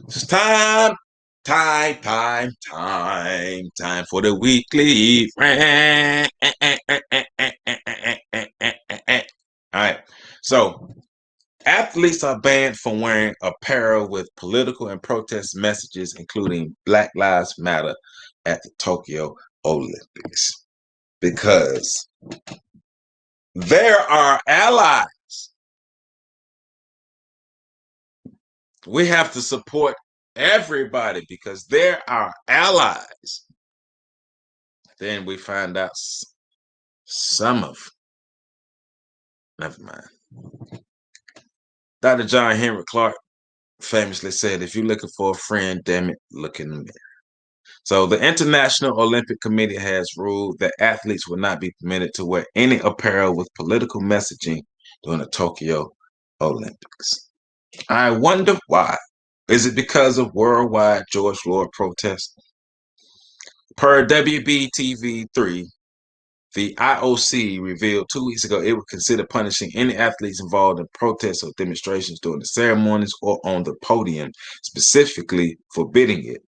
It's time for the weekly rant. All right. So, athletes are banned from wearing apparel with political and protest messages, including Black Lives Matter at the Tokyo Olympics, because there are allies. We have to support everybody because they're our allies. Then we find out some of, never mind. Dr. John Henry Clark famously said, if you're looking for a friend, damn it, look in the mirror. So the International Olympic Committee has ruled that athletes will not be permitted to wear any apparel with political messaging during the Tokyo Olympics. I wonder why. Is it because of worldwide George Floyd protests? Per WBTV3, the IOC revealed 2 weeks ago it would consider punishing any athletes involved in protests or demonstrations during the ceremonies or on the podium, specifically forbidding it.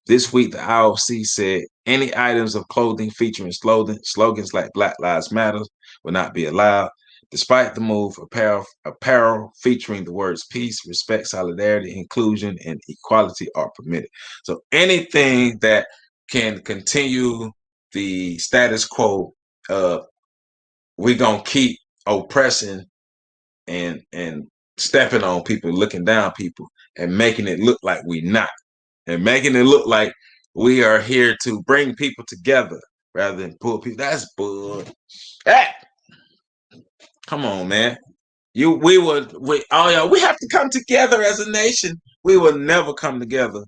This week, the IOC said any items of clothing featuring slogans like Black Lives Matter will not be allowed. Despite the move, apparel featuring the words peace, respect, solidarity, inclusion, and equality are permitted. So anything that can continue the status quo, we're gonna keep oppressing and stepping on people, looking down people, and making it look like we not, and making it look like we are here to bring people together rather than pull people. That's bull. Hey, come on, man. We have to come together as a nation. We will never come together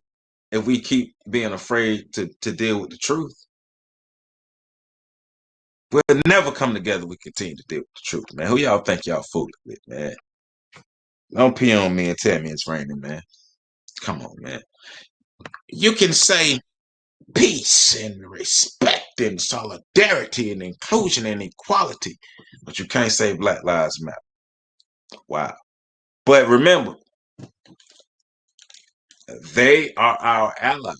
if we keep being afraid to deal with the truth. We'll never come together. We continue to deal with the truth, man. Who y'all think y'all fooling with, man? Don't pee on me and tell me it's raining, man. Come on, man. You can say peace and respect and solidarity and inclusion and equality, but you can't say Black Lives Matter. Wow. But remember, they are our allies.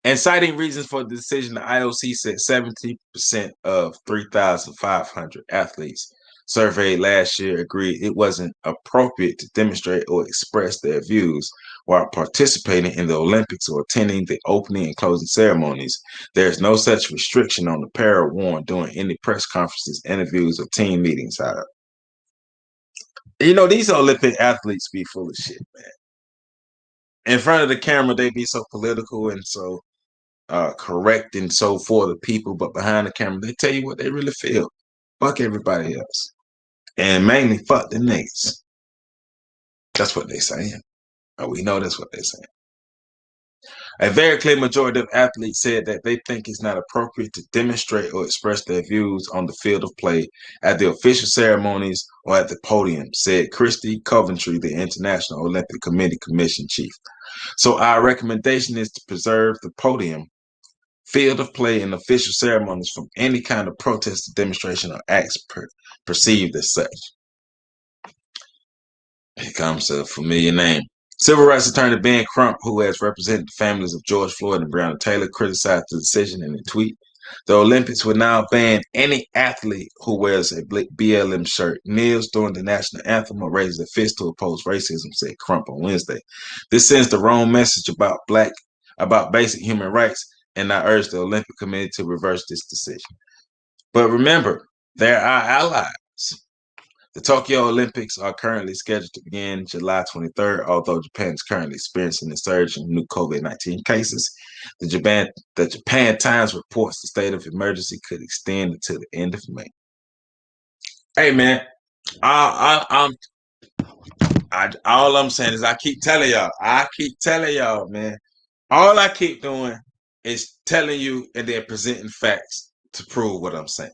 And citing reasons for the decision, the IOC said 70% of 3,500 athletes surveyed last year agreed it wasn't appropriate to demonstrate or express their views while participating in the Olympics or attending the opening and closing ceremonies. There's no such restriction on apparel worn during any press conferences, interviews, or team meetings. You know, these Olympic athletes be full of shit, man. In front of the camera, they be so political and so correct and so for the people, but behind the camera, they tell you what they really feel. Fuck everybody else. And mainly fuck the niggas. That's what they saying. Oh, we know that's what they're saying. A very clear majority of athletes said that they think it's not appropriate to demonstrate or express their views on the field of play at the official ceremonies or at the podium, said Christy Coventry, the International Olympic Committee Commission chief. So our recommendation is to preserve the podium, field of play, and official ceremonies from any kind of protest, demonstration, or acts perceived as such. Here comes a familiar name. Civil rights attorney Ben Crump, who has represented the families of George Floyd and Breonna Taylor, criticized the decision in a tweet. The Olympics will now ban any athlete who wears a BLM shirt, kneels during the national anthem, or raises a fist to oppose racism, said Crump on Wednesday. This sends the wrong message about basic human rights, and I urge the Olympic Committee to reverse this decision. But remember, they're our allies. The Tokyo Olympics are currently scheduled to begin July 23rd, although Japan is currently experiencing a surge in new COVID-19 cases. The Japan Times reports the state of emergency could extend until the end of May. Hey, man, all I'm saying is I keep telling y'all, man. All I keep doing is telling you and then presenting facts to prove what I'm saying.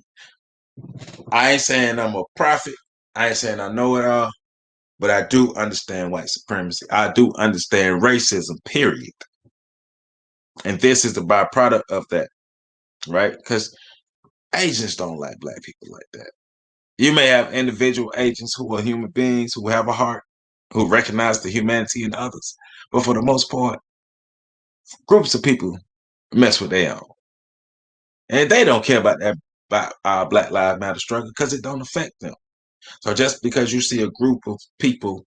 I ain't saying I'm a prophet. I ain't saying I know it all. But I do understand white supremacy. I do understand racism, period. And this is the byproduct of that, right? Because Asians don't like black people like that. You may have individual agents who are human beings who have a heart, who recognize the humanity in others. But for the most part, groups of people mess with their own. And they don't care about that about our Black Lives Matter struggle because it don't affect them. So just because you see a group of people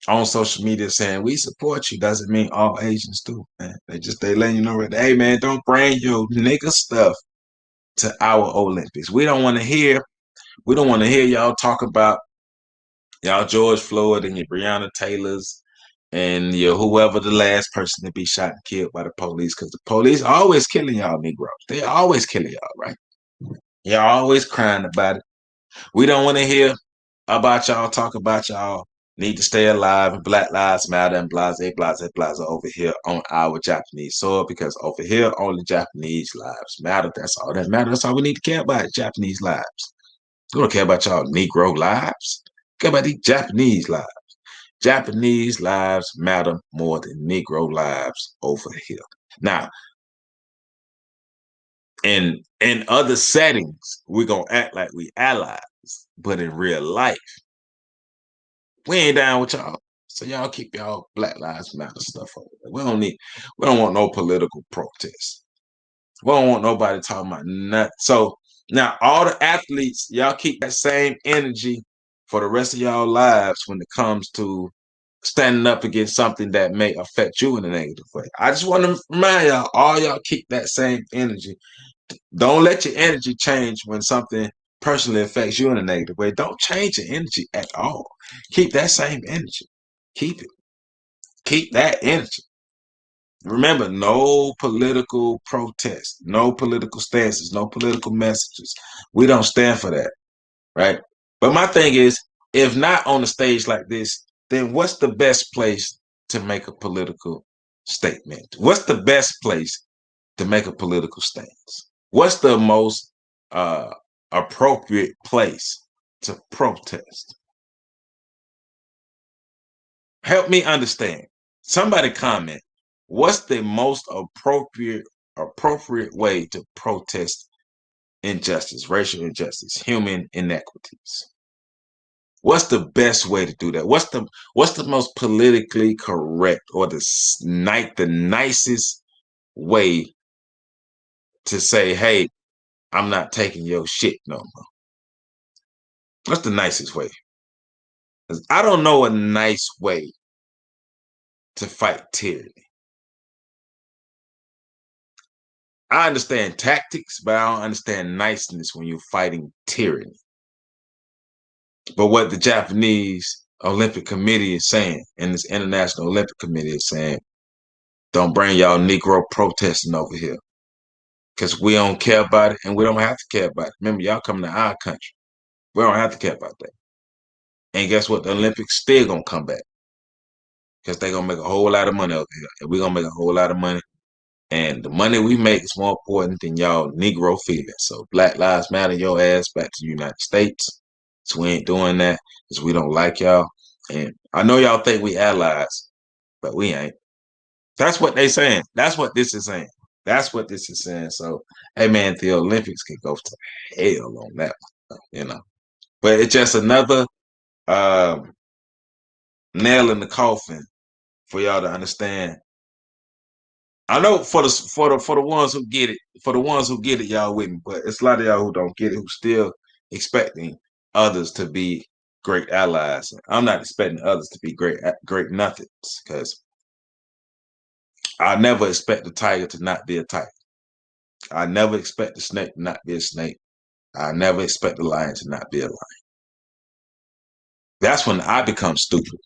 on social media saying we support you doesn't mean all Asians do, man. They letting you know that, hey man, don't bring your nigga stuff to our Olympics. We don't want to hear y'all talk about y'all George Floyd and your Breonna Taylors and your whoever the last person to be shot and killed by the police, because the police are always killing y'all Negroes. They always killing y'all, right? Y'all always crying about it. We don't want to hear about y'all talk about y'all need to stay alive and Black Lives Matter and blase, blase, blase over here on our Japanese soil, because over here only Japanese lives matter. That's all that matters. That's all we need to care about, Japanese lives. We don't care about y'all Negro lives. We care about these Japanese lives. Japanese lives matter more than Negro lives over here. Now, in other settings, we're gonna act like we allies, but in real life, we ain't down with y'all. So y'all keep y'all Black Lives Matter stuff over there. We don't want no political protests. We don't want nobody talking about nothing. So now all the athletes, y'all keep that same energy for the rest of y'all lives when it comes to standing up against something that may affect you in a negative way. I just want to remind y'all, all y'all keep that same energy. Don't let your energy change when something personally affects you in a negative way. Don't change your energy at all. Keep that same energy. Keep it. Keep that energy. Remember, no political protests, no political stances, no political messages. We don't stand for that, right? But my thing is, if not on a stage like this, then what's the best place to make a political statement? What's the best place to make a political stance? What's the most appropriate place to protest? Help me understand. Somebody comment. What's the most appropriate way to protest injustice, racial injustice, human inequities? What's the best way to do that? What's the most politically correct or the nicest way to say, hey, I'm not taking your shit no more? What's the nicest way? 'Cause I don't know a nice way to fight tyranny. I understand tactics, but I don't understand niceness when you're fighting tyranny. But what the Japanese Olympic Committee is saying, and this International Olympic Committee is saying, don't bring y'all Negro protesting over here because we don't care about it and we don't have to care about it. Remember, y'all coming to our country. We don't have to care about that. And guess what? The Olympics still gonna come back because they're gonna make a whole lot of money over here. And we're gonna make a whole lot of money. And the money we make is more important than y'all Negro feelings. So Black Lives Matter, your ass back to the United States. So we ain't doing that because we don't like y'all. And I know y'all think we allies, but we ain't. That's what they saying. That's what this is saying. That's what this is saying. So, hey man, the Olympics can go to hell on that one. But it's just another um, nail in the coffin for y'all to understand. I know for the ones who get it, y'all with me. But it's a lot of y'all who don't get it, who still expecting others to be great allies. I'm not expecting others to be great nothings, because I never expect the tiger to not be a tiger. I never expect the snake to not be a snake. I never expect the lion to not be a lion. That's when I become stupid.